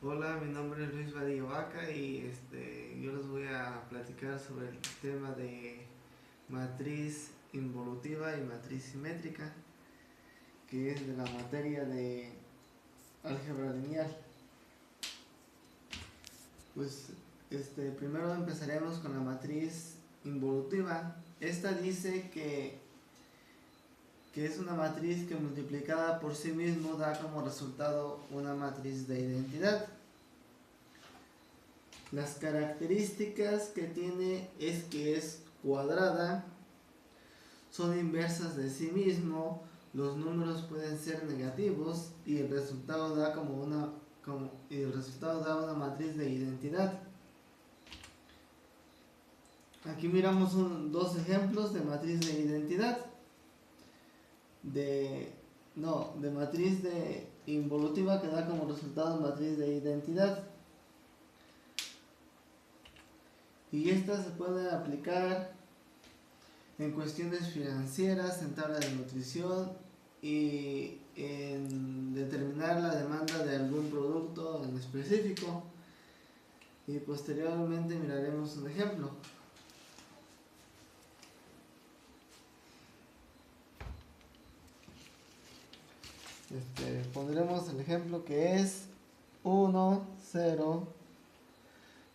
Hola, mi nombre es Luis Vadillo Vaca y yo les voy a platicar sobre el tema de matriz involutiva y matriz simétrica, que es de la materia de álgebra lineal. Pues primero empezaremos con la matriz involutiva. Esta dice que es una matriz que multiplicada por sí mismo da como resultado una matriz de identidad. Las características que tiene es que es cuadrada, son inversas de sí mismo, los números pueden ser negativos y el resultado da una matriz de identidad. Aquí miramos dos ejemplos de matriz de identidad. De matriz de involutiva que da como resultado matriz de identidad. Y esta se puede aplicar en cuestiones financieras, en tabla de nutrición y en determinar la demanda de algún producto en específico. Y posteriormente miraremos un ejemplo. Pondremos el ejemplo que es 1, 0,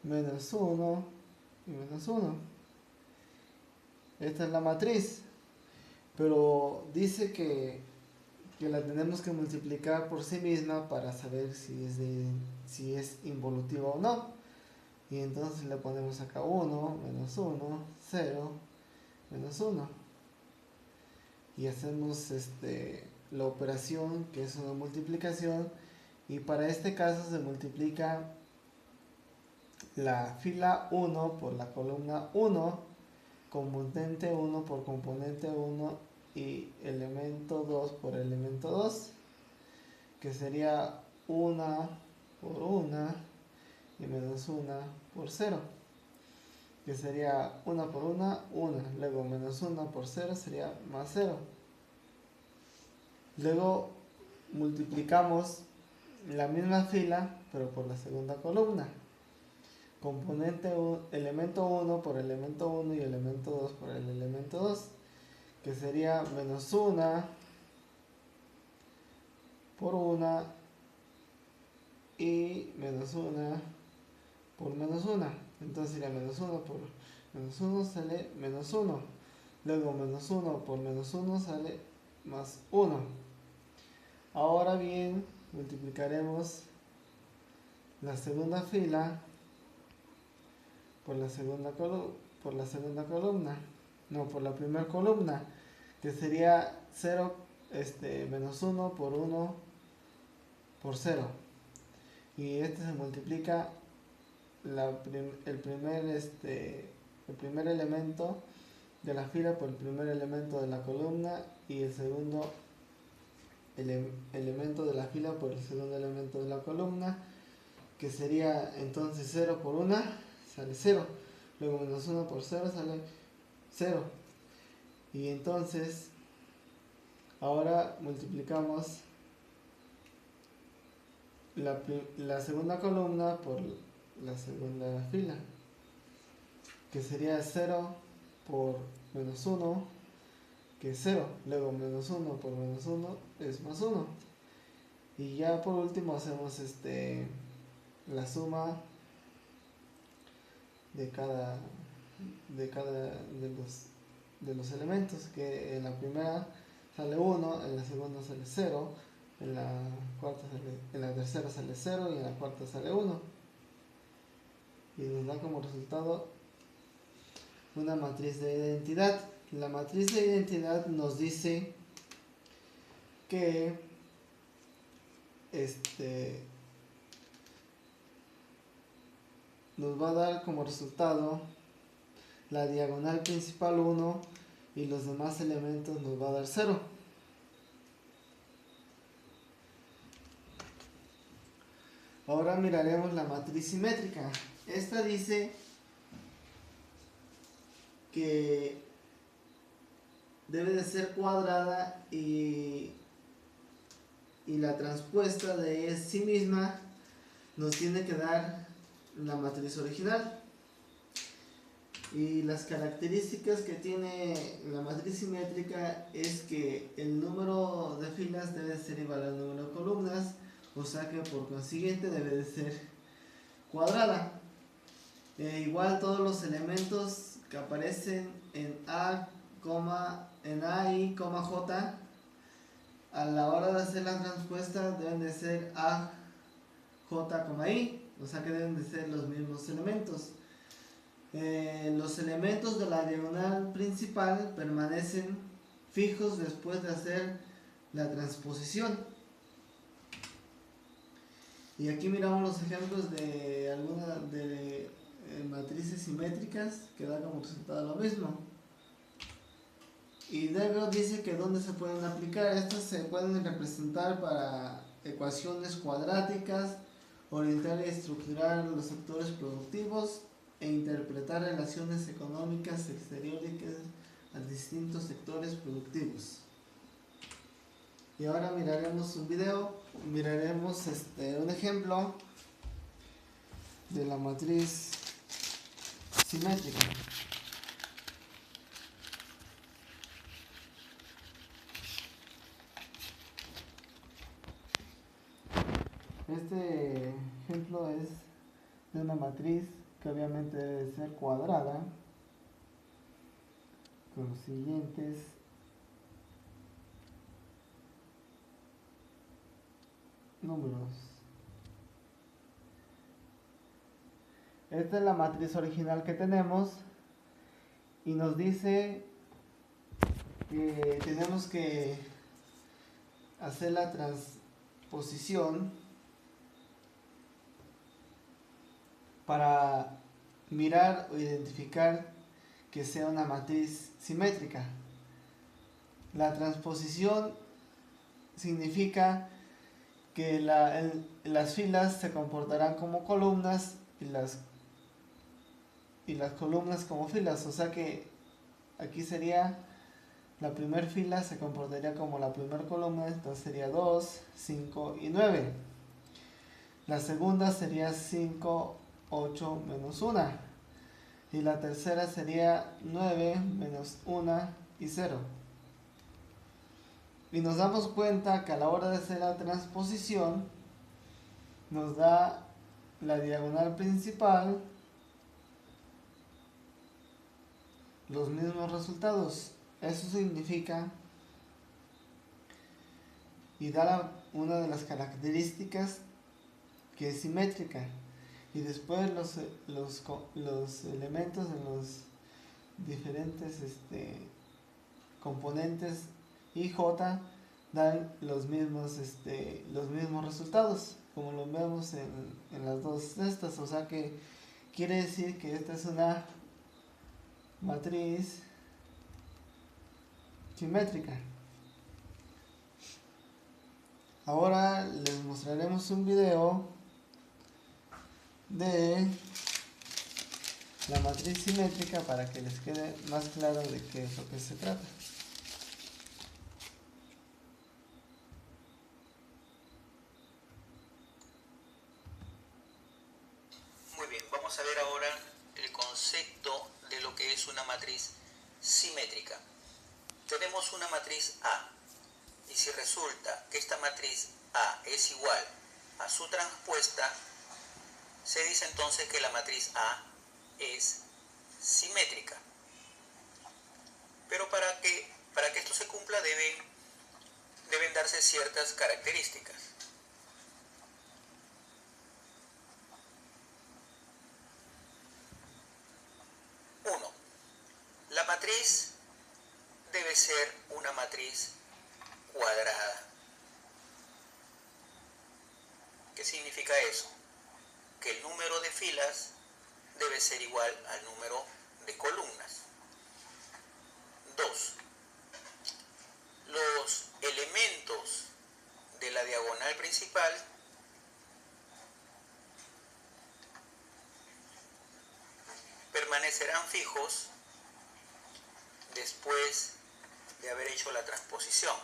menos 1 y menos 1. Esta es la matriz, pero dice que la tenemos que multiplicar por sí misma para saber si es involutiva o no. Y entonces le ponemos acá 1, menos 1, 0, menos 1. Y hacemos la operación, que es una multiplicación, y para este caso se multiplica la fila 1 por la columna 1, componente 1 por componente 1 y elemento 2 por elemento 2, que sería 1 por 1 y menos 1 por 0, que sería 1 por 1, 1, luego menos 1 por 0 sería más 0. Luego multiplicamos la misma fila, pero por la segunda columna. Elemento 1 por elemento 1 y elemento 2 por el elemento 2, que sería menos 1 por 1 y menos 1 por menos 1. Entonces sería menos 1 por menos 1 sale menos 1. Luego menos 1 por menos 1 sale más 1. Ahora bien, multiplicaremos la segunda fila por la segunda columna, no, por la primera columna, que sería 0, menos 1 por 1 por 0. Y se multiplica el primer elemento de la fila por el primer elemento de la columna y el segundo elemento de la fila por el segundo elemento de la columna, que sería entonces 0 por 1 sale 0, luego menos 1 por 0 sale 0. Y entonces ahora multiplicamos la segunda columna por la segunda fila, que sería 0 por menos 1, que es 0, luego menos 1 por menos 1 es más 1. Y ya por último hacemos la suma de cada de los elementos, que en la primera sale 1, en la segunda sale 0, en la tercera sale 0 y en la cuarta sale 1. Y nos da como resultado una matriz de identidad. La matriz de identidad nos dice que nos va a dar como resultado la diagonal principal 1 y los demás elementos nos va a dar 0. Ahora miraremos la matriz simétrica. Esta dice que debe de ser cuadrada y la transpuesta de sí misma nos tiene que dar la matriz original. Y las características que tiene la matriz simétrica es que el número de filas debe ser igual al número de columnas, o sea que por consiguiente debe de ser cuadrada. Igual todos los elementos que aparecen en A, I, J, a la hora de hacer la transpuesta deben de ser A, J, I, o sea que deben de ser los mismos elementos. Los elementos de la diagonal principal permanecen fijos después de hacer la transposición. Y aquí miramos los ejemplos de algunas de matrices simétricas que da como resultado lo mismo. Y luego dice que dónde se pueden aplicar. Estas se pueden representar para ecuaciones cuadráticas, orientar y estructurar los sectores productivos e interpretar relaciones económicas exteriores a distintos sectores productivos. Y ahora miraremos un video, miraremos un ejemplo de la matriz simétrica. Este ejemplo es de una matriz que obviamente debe ser cuadrada con los siguientes números. Esta es la matriz original que tenemos y nos dice que tenemos que hacer la transposición para mirar o identificar que sea una matriz simétrica. La transposición significa que las filas se comportarán como columnas y las columnas como filas, o sea que aquí sería la primera fila se comportaría como la primera columna, entonces sería 2, 5 y 9. La segunda sería 5, 8 menos 1. Y la tercera sería 9 menos 1 y 0. Y nos damos cuenta que a la hora de hacer la transposición nos da la diagonal principal los mismos resultados. Eso significa y da una de las características que es simétrica. Y después los elementos en los diferentes componentes I, J dan los mismos resultados, como lo vemos en las dos de estas. O sea que quiere decir que esta es una matriz simétrica. Ahora les mostraremos un video de la matriz simétrica para que les quede más claro de qué es lo que se trata. Muy bien, vamos a ver ahora el concepto de lo que es una matriz simétrica. Tenemos una matriz A, y si resulta que esta matriz A es igual a su transpuesta, se dice entonces que la matriz A es simétrica. Pero para que esto se cumpla deben darse ciertas características. 1. La matriz debe ser una matriz cuadrada. ¿Qué significa eso? Que el número de filas debe ser igual al número de columnas. 2. Los elementos de la diagonal principal permanecerán fijos después de haber hecho la transposición.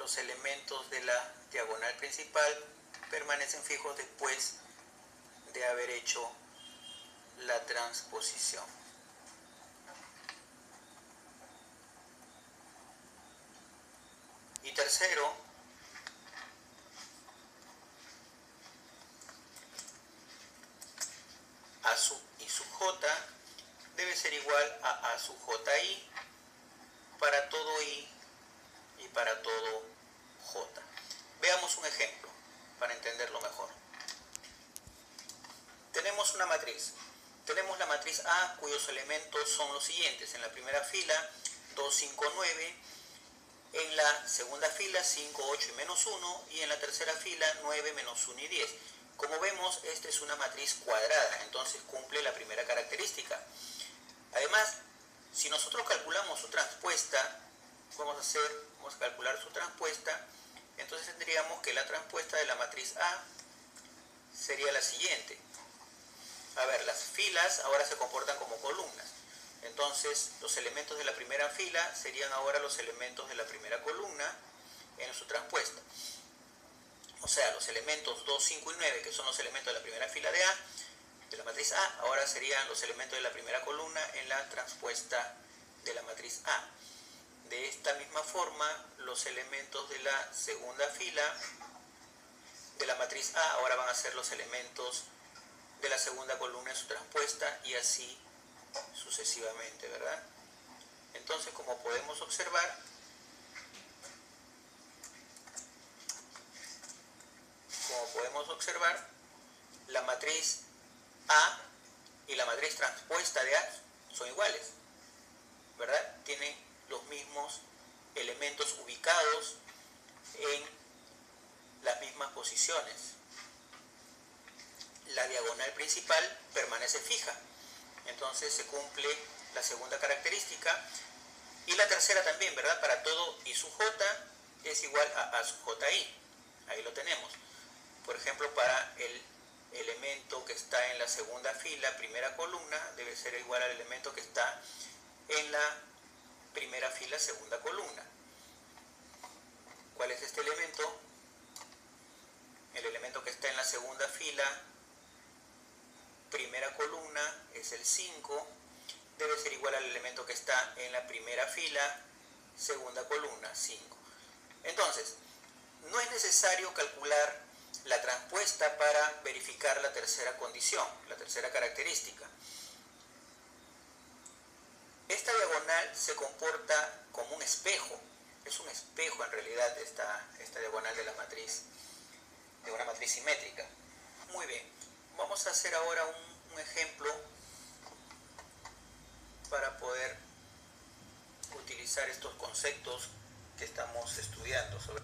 los elementos de la diagonal principal permanecen fijos después de haber hecho la transposición. Y tercero, A sub I sub J debe ser igual a A sub JI para todo I y para todo J. Veamos un ejemplo para entenderlo mejor. Tenemos una matriz. Tenemos la matriz A, cuyos elementos son los siguientes. En la primera fila, 2, 5, 9. En la segunda fila, 5, 8 y menos 1. Y en la tercera fila, 9, menos 1 y 10. Como vemos, esta es una matriz cuadrada, entonces cumple la primera característica. Además, si nosotros calculamos su transpuesta, vamos a calcular su transpuesta, entonces tendríamos que la transpuesta de la matriz A sería la siguiente. A ver, las filas ahora se comportan como columnas. Entonces, los elementos de la primera fila serían ahora los elementos de la primera columna en su transpuesta. O sea, los elementos 2, 5 y 9, que son los elementos de la primera fila de A, de la matriz A, ahora serían los elementos de la primera columna en la transpuesta de la matriz A. De esta misma forma, los elementos de la segunda fila de la matriz A ahora van a ser los elementos de la segunda columna en su transpuesta y así sucesivamente, ¿verdad? Entonces, como podemos observar, la matriz A y la matriz transpuesta de A son iguales, ¿verdad? Tienen los mismos elementos ubicados en las mismas posiciones. La diagonal principal permanece fija, entonces se cumple la segunda característica. Y la tercera también, ¿verdad? Para todo I sub J es igual a A sub JI. Ahí lo tenemos. Por ejemplo, para el elemento que está en la segunda fila, primera columna, debe ser igual al elemento que está en la primera fila, segunda columna. ¿Cuál es este elemento? El elemento que está en la segunda fila, primera columna, es el 5. Debe ser igual al elemento que está en la primera fila, segunda columna, 5. Entonces, no es necesario calcular la transpuesta para verificar la tercera condición, la tercera característica. Esta diagonal se comporta como un espejo. Es un espejo en realidad esta diagonal de la matriz, de una matriz simétrica. Muy bien, vamos a hacer ahora un ejemplo para poder utilizar estos conceptos que estamos estudiando sobre.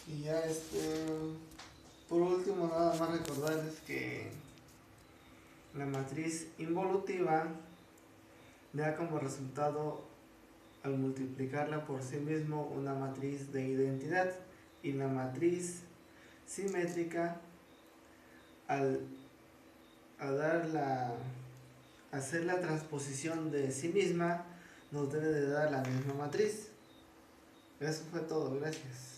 Y ya por último nada más recordarles que la matriz involutiva da como resultado al multiplicarla por sí mismo una matriz de identidad, y la matriz simétrica al hacer la transposición de sí misma nos debe de dar la misma matriz. Eso fue todo, gracias.